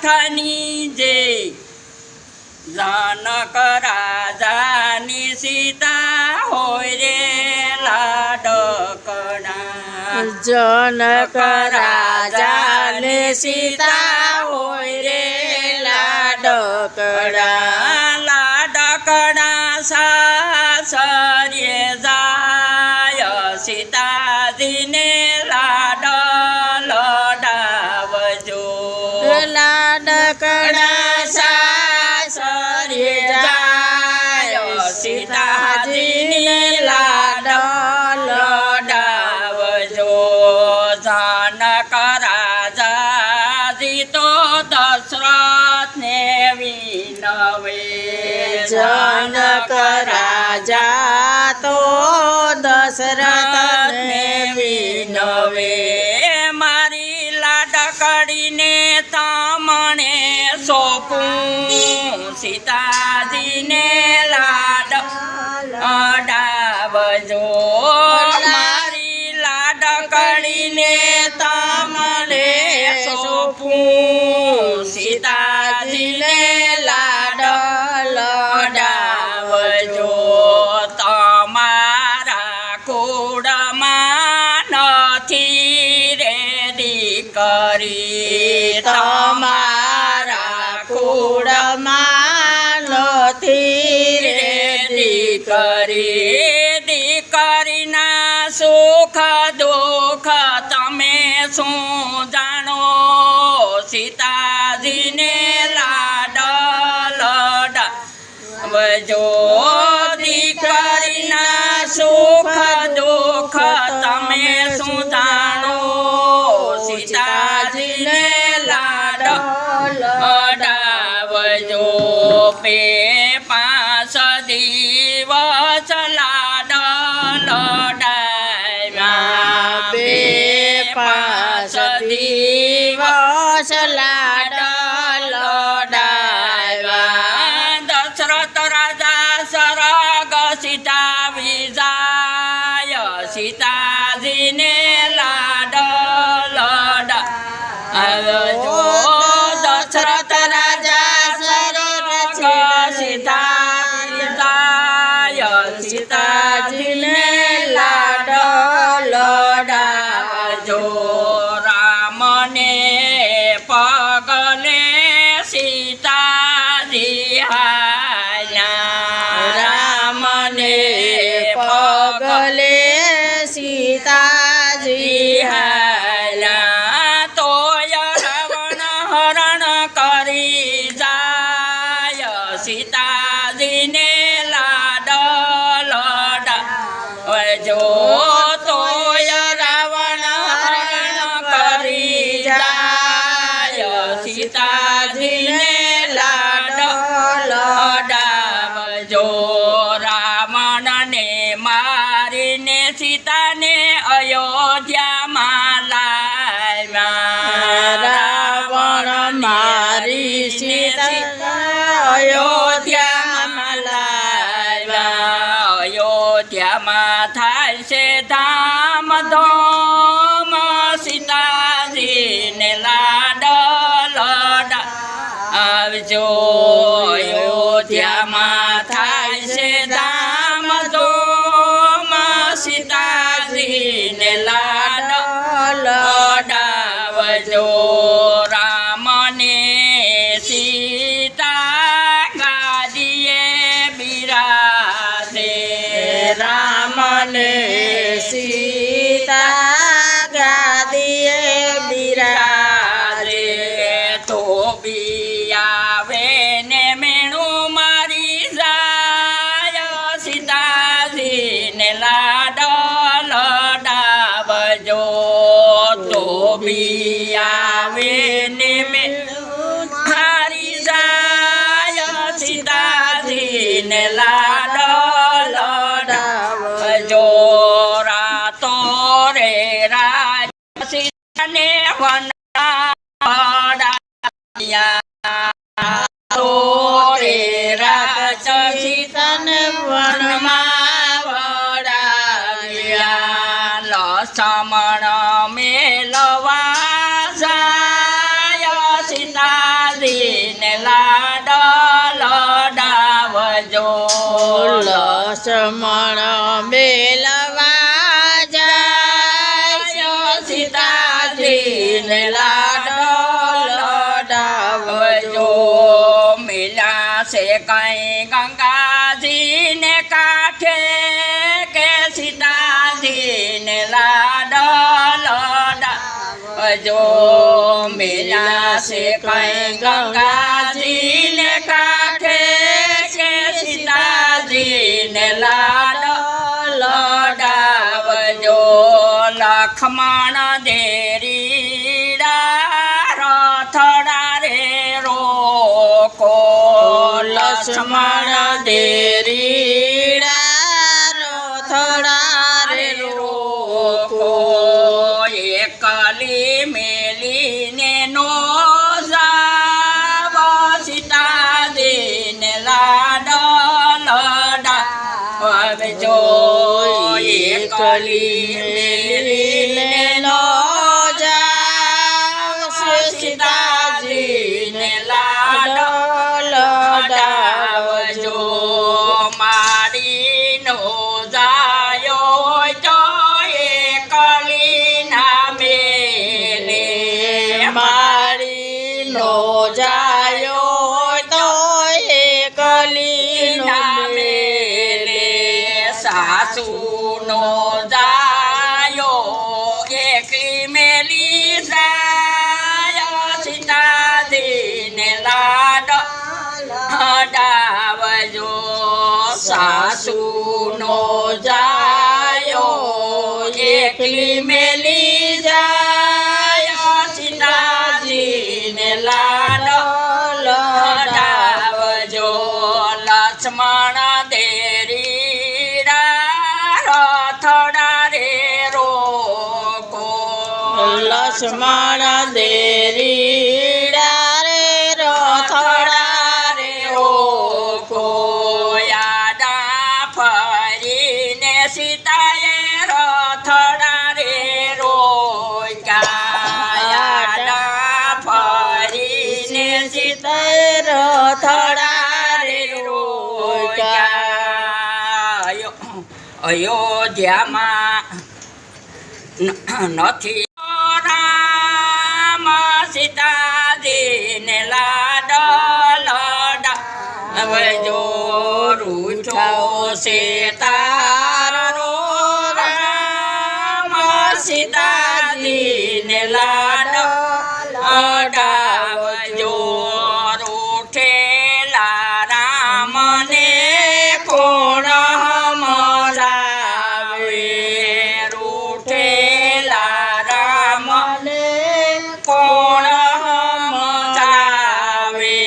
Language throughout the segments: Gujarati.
લાખની જે जनक राजानी सीता होय रे लाडकड़ा जनक राजाने सीता होय रे लाडकड़ा लाडकड़ा सासरे जाय सीताजीने लाड लडावजो लाडकड़ा सीताजीने लाड लडावजो जनक राजाजी तो दशरथ ने विनवे जनक राजा तो दशरथ ने विनवे मारी लाडकड़ी ने तमणे सोपूं सीताजी ने लाड अडावजो मारी लाडकड़ी ने तमणे सोपूं सीताजी ने लाड लडावजो तमारा कूड़मा नथी रे दीकरी तमारा कूड़માં નથી રે દીકરીના સુખ દુઃખ તમે શું જાણો સીતાજીને લાડ લડાવજો દીકરીના સુખ દુઃખ તમે શું જાણો સીતાજીને લાડ લડાવજો પે 5 દિવસ લાડ લડાવ્યા બે 5 દિવસ લાડ લડાવ્યા દશરથ રાજા સરગ સીતાવી જાય સીતાજીને લાડ લડાવજો દશરથ રાજા સરગ સીતાવી જાય સીતાજીને લાડ લડાવજો રામને પગલે સીતાજી હાલ્યા રામને પગલે સીતાજી હાલ્યા તોય રાવણ હરણ કરી જાય સીતાજીને લાડ લડાવજો તોય રાવણ હરણ કરી જાય સીતાજીને લાડ લડાવજો રાવણને મારીને સીતાને અયોધ્યામાં લાવ્યા રાવણ મારી સીતા અયોધ્યામાં લાવ્યા અયોધ્યામાં થાય છે ધામ ધોમ સીતાજીને લાડ લડાવજો અયોધ્યામાં થાય છે ધામ ધોમ સીતાજીને લાડ લડાવજો રામને સીતા ગાદીએ બિરાજે રામને સીતા ગાદીએ બિરાજે તો બી આવે ને મેણું મારી જાય સીતાજીને લાડ લડાવજો તો બી આવે ને મેણું મારી જાય સીતાજીને લાડ લડાવજો રાતો રે રાજ સીતાને તો રે રાજ સીતાને વનમાં વડાવ્યા લસમણ મેલવા જાય સીતા છે કઈ ગંગાજીને કાંઠે કે સીતાજીને લાડો લડાવજો મેલા છે કઈ ગંગાજીને કાંઠે કે સીતાજીને લાડો લડાવજો લખમણ દેરીડા રથડા રે રોકો લક્ષ્મણ દેરીડા રથડા રે રોકો એકલી મેલીને નો જાવ સીતાજીને લાડો લડાવજો એકલી મેલીને નો જાવ સીતાજીને લાડો લડાવજો મારી નો જાયો તો એકલી ના મેલે મારી નો જાયો તો એકલી ના મેલે સાસુ નો જાયો એકલી મેલી જાય સીતાજીને લાડો લડાવજો સાસુ નો જાયો એકલી મેલી જાય સીતાજીને લાડો લડાવજો લક્ષ્મણ દેરીડા રથડા રે રોકો લક્ષ્મણ દેરીડા રે રથડા રે રોકો યાદા ફરીને સીતાએ રથડા રે રોક્યા યાદા ફરીને સીતાએ રથડા રે રોક્યા અયોધ્યામાં નથી રામ સીતાજીને લાડો લડાવજો રૂઠો છે તારો રામ સીતાજીને લાડો લડાવજો રૂઠેલા રામને કોણ મરાવે રૂઠેલા રામને કોણ મરાવે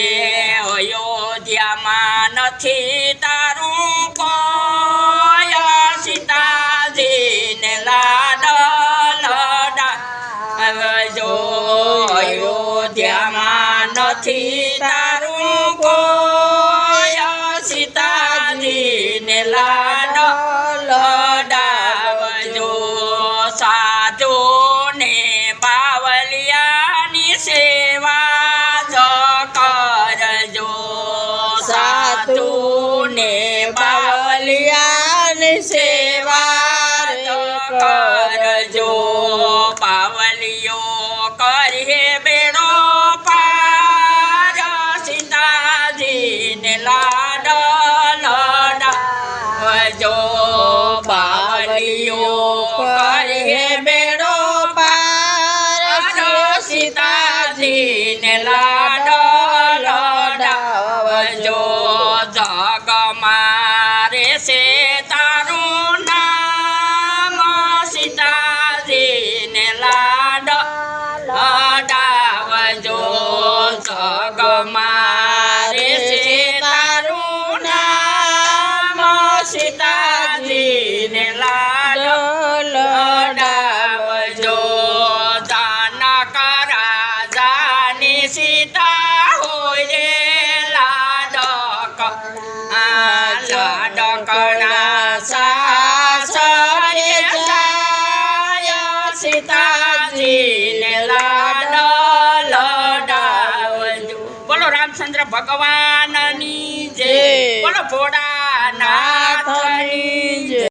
અયોધ્યામાં નથી તારું કોઈ સીતાજીને લાડો લડાવજો અયોધ્યામાં નથી તારું કોઈ સીતાજીને લાડો લડાવજો સાધુ ને બાવલિયાની સેવા જ કરજો સાધુ ને બાવલિયાની સેવા જ કરજો બાવલિયો કરે બેડો પાર સીતાજીને લાડો લડાવજો બાવલિયો કરે બેડો પાર સીતાજીને લાડો લડાવજો જગ મારે છે તારું નામ સીતાજીને લાડો લડાવજો જગ મારે છે તારું નામ સીતાજીને લાડો લડાવજો જાનક રાજાની સીતા હોય લાડક લાડકના સાસરે જાય સીતાજીને લાડો લડાવજો બોલો રામચંદ્ર ભગવાનની જય બોલો ભોળાનાથની જય